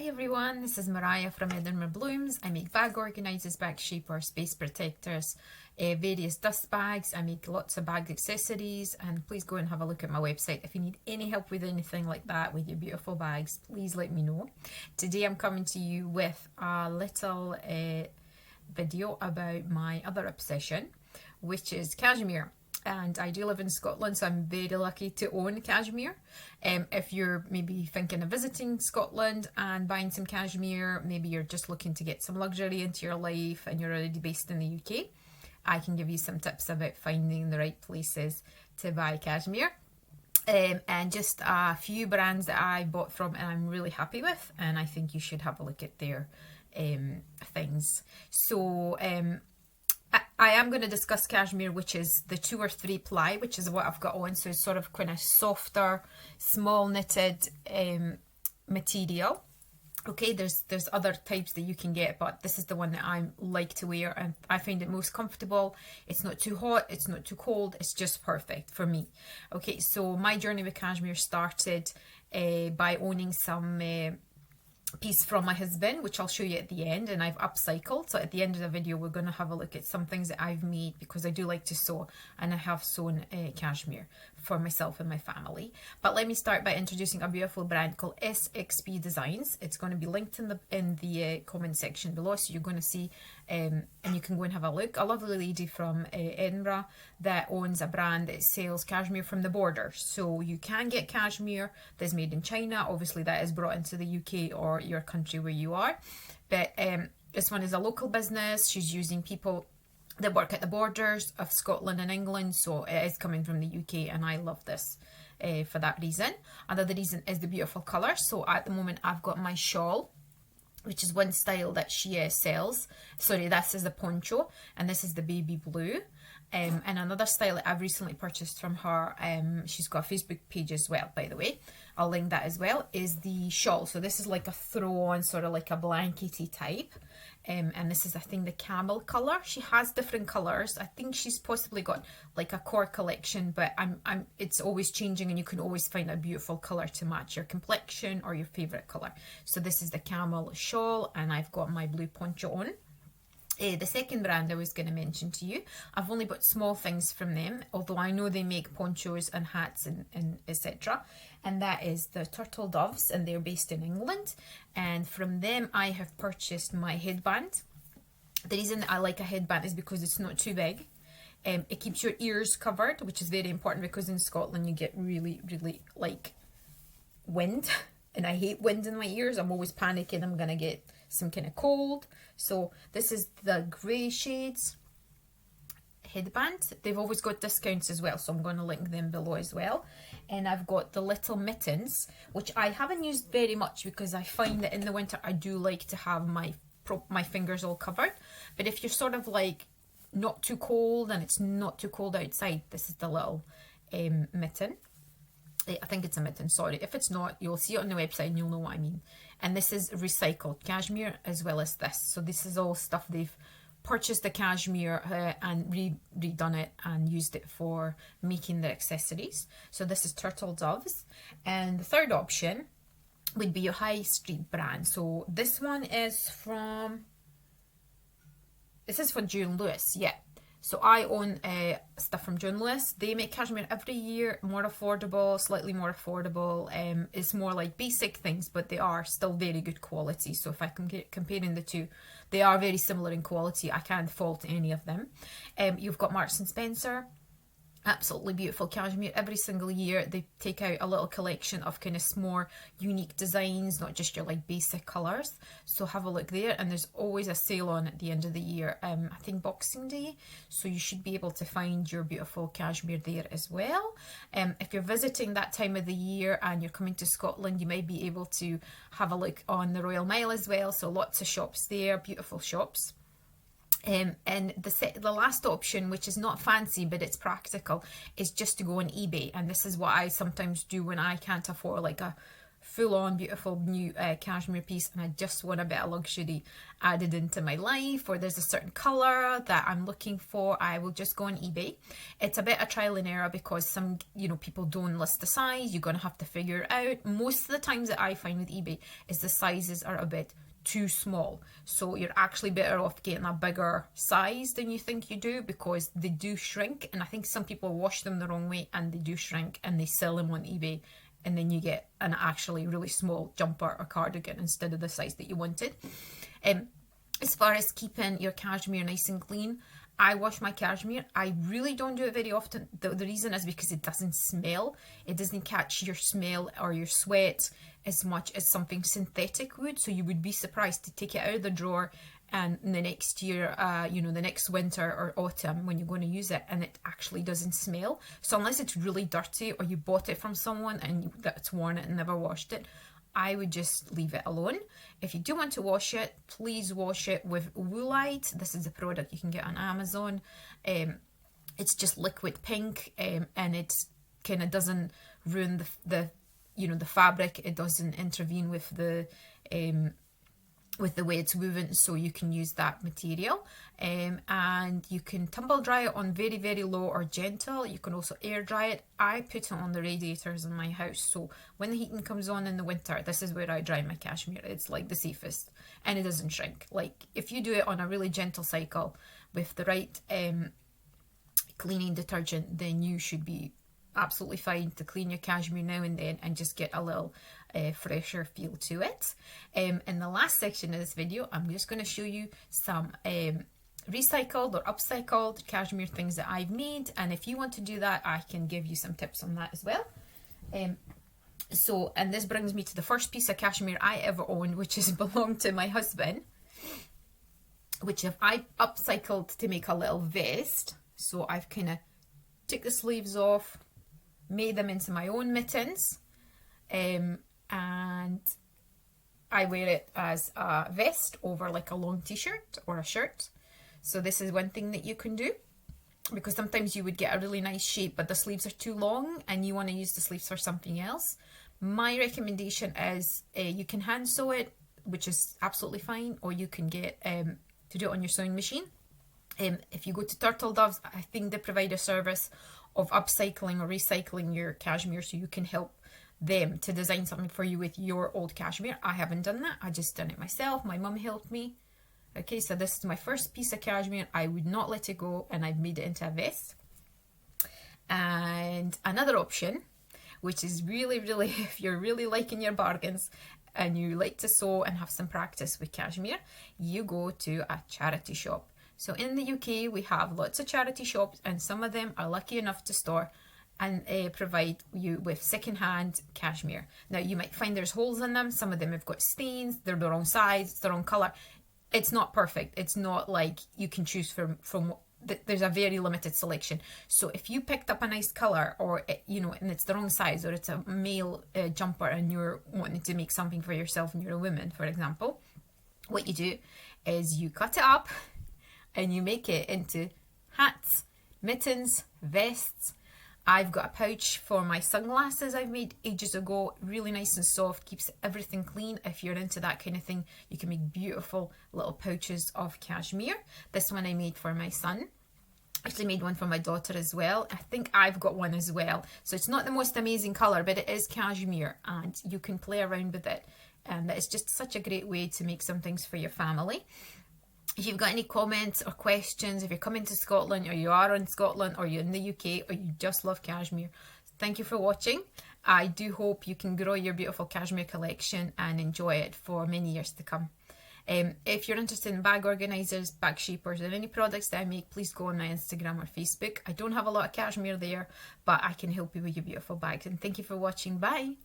Hi everyone, this is Moria from Edinburghblooms. I make bag organisers, bag shapers, space protectors, various dust bags. I make lots of bag accessories, and please go and have a look at my website. If you need any help with anything like that with your beautiful bags, please let me know. Today I'm coming to you with a little video about my other obsession, which is cashmere. And I do live in Scotland, so I'm very lucky to own cashmere. If you're maybe thinking of visiting Scotland and buying some cashmere, maybe you're just looking to get some luxury into your life and you're already based in the UK, I can give you some tips about finding the right places to buy cashmere. And just a few brands that I bought from and I'm really happy with, and I think you should have a look at their things. So I am going to discuss cashmere, which is the 2 or 3 ply, which is what I've got on. So it's sort of kind of softer, small knitted material. Okay, there's other types that you can get, but this is the one that I like to wear and I find it most comfortable. It's not too hot, it's not too cold, it's just perfect for me. Okay, so my journey with cashmere started by owning some piece from my husband, which I'll show you at the end, and I've upcycled. So at the end of the video we're going to have a look at some things that I've made, because I do like to sew, and I have sewn cashmere for myself and my family. But let me start by introducing a beautiful brand called SXP Designs. It's going to be linked in the comment section below, so you're going to see and you can go and have a look. A lovely lady from Edinburgh that owns a brand that sells cashmere from the border. So you can get cashmere that's made in China. Obviously that is brought into the UK or your country where you are. But this one is a local business. She's using people that work at the borders of Scotland and England. So it is coming from the UK, and I love this for that reason. Another reason is the beautiful colour. So at the moment I've got my shawl, which is one style that she sells. Sorry, this is the poncho, and this is the baby blue. And another style that I've recently purchased from her, she's got a Facebook page as well, by the way, I'll link that as well, is the shawl. So this is like a throw-on, sort of like a blankety type. And this is, I think, the camel colour. She has different colours. I think she's possibly got like a core collection, but it's always changing, and you can always find a beautiful colour to match your complexion or your favourite colour. So this is the camel shawl, and I've got my blue poncho on. The second brand I was going to mention to you, I've only bought small things from them, although I know they make ponchos and hats and etc. And that is the Turtle Doves, and they're based in England. And from them I have purchased my headband. The reason that I like a headband is because it's not too big. It keeps your ears covered, which is very important, because in Scotland you get really like wind, and I hate wind in my ears. I'm always panicking I'm gonna get some kind of cold. So this is the grey shades headband. They've always got discounts as well, so I'm going to link them below as well. And I've got the little mittens, which I haven't used very much, because I find that in the winter I do like to have my fingers all covered. But if you're sort of like not too cold and it's not too cold outside, this is the little mitten. I think it's a mitten, sorry. If it's not, you'll see it on the website and you'll know what I mean. And this is recycled cashmere as well as this. So this is all stuff they've purchased the cashmere and redone it and used it for making their accessories. So this is Turtle Doves. And the third option would be your high street brand. So this one is from, this is for June Lewis, yeah. So I own stuff from John Lewis. They make cashmere every year, more affordable, slightly more affordable. It's more like basic things, but they are still very good quality. So if I can get comparing the two, they are very similar in quality. I can't fault any of them. You've got Marks and Spencer. Absolutely beautiful cashmere. Every single year they take out a little collection of kind of more unique designs, not just your like basic colours. So have a look there, and there's always a sale on at the end of the year, I think Boxing Day, so you should be able to find your beautiful cashmere there as well. If you're visiting that time of the year and you're coming to Scotland, you might be able to have a look on the Royal Mile as well, so lots of shops there, beautiful shops. And the last option, which is not fancy but it's practical, is just to go on eBay. And this is what I sometimes do when I can't afford like a full on beautiful new cashmere piece and I just want a bit of luxury added into my life, or there's a certain colour that I'm looking for, I will just go on eBay. It's a bit of trial and error because some, you know, people don't list the size. You're going to have to figure it out. Most of the times that I find with eBay is the sizes are a bit too small, so you're actually better off getting a bigger size than you think you do, because they do shrink, and I think some people wash them the wrong way and they do shrink and they sell them on eBay, and then you get an actually really small jumper or cardigan instead of the size that you wanted. As far as keeping your cashmere nice and clean, I wash my cashmere. I really don't do it very often. The reason is because it doesn't smell. It doesn't catch your smell or your sweat as much as something synthetic would. So you would be surprised to take it out of the drawer and the next year, you know, the next winter or autumn when you're going to use it, and it actually doesn't smell. So unless it's really dirty or you bought it from someone and that's worn it and never washed it, I would just leave it alone. If you do want to wash it, please wash it with Woolite. This is a product you can get on Amazon. It's just liquid pink, and it kind of doesn't ruin the you know, the fabric. It doesn't intervene with the way it's woven, so you can use that material. And you can tumble dry it on very, very low or gentle. You can also air dry it. I put it on the radiators in my house, so when the heating comes on in the winter, this is where I dry my cashmere. It's like the safest, and it doesn't shrink. Like if you do it on a really gentle cycle with the right cleaning detergent, then you should be absolutely fine to clean your cashmere now and then and just get a little fresher feel to it. In the last section of this video, I'm just going to show you some recycled or upcycled cashmere things that I've made, and if you want to do that, I can give you some tips on that as well. And this brings me to the first piece of cashmere I ever owned, which has belonged to my husband, which I upcycled to make a little vest. So I've kind of took the sleeves off, made them into my own mittens, and I wear it as a vest over like a long t-shirt or a shirt. So this is one thing that you can do, because sometimes you would get a really nice shape but the sleeves are too long and you want to use the sleeves for something else. My recommendation is you can hand sew it, which is absolutely fine, or you can get to do it on your sewing machine. If you go to Turtle Doves, I think they provide a service of upcycling or recycling your cashmere, so you can help them to design something for you with your old cashmere. I haven't done that. I just done it myself. My mum helped me. Okay, so this is my first piece of cashmere. I would not let it go, and I've made it into a vest. And another option, which is really, really, if you're really liking your bargains and you like to sew and have some practice with cashmere, you go to a charity shop. So in the UK, we have lots of charity shops, and some of them are lucky enough to store and provide you with second-hand cashmere. Now, you might find there's holes in them. Some of them have got stains. They're the wrong size. It's the wrong colour. It's not perfect. It's not like you can choose from there's a very limited selection. So if you picked up a nice colour, or you know, and it's the wrong size, or it's a male jumper and you're wanting to make something for yourself and you're a woman, for example, what you do is you cut it up and you make it into hats, mittens, vests. I've got a pouch for my sunglasses I've made ages ago, really nice and soft, keeps everything clean. If you're into that kind of thing, you can make beautiful little pouches of cashmere. This one I made for my son. Actually made one for my daughter as well. I think I've got one as well. So it's not the most amazing colour, but it is cashmere and you can play around with it. And it's just such a great way to make some things for your family. If you've got any comments or questions, if you're coming to Scotland, or you are in Scotland, or you're in the UK, or you just love cashmere, thank you for watching. I do hope you can grow your beautiful cashmere collection and enjoy it for many years to come. If you're interested in bag organisers, bag shapers, or any products that I make, please go on my Instagram or Facebook. I don't have a lot of cashmere there, but I can help you with your beautiful bags. And thank you for watching. Bye.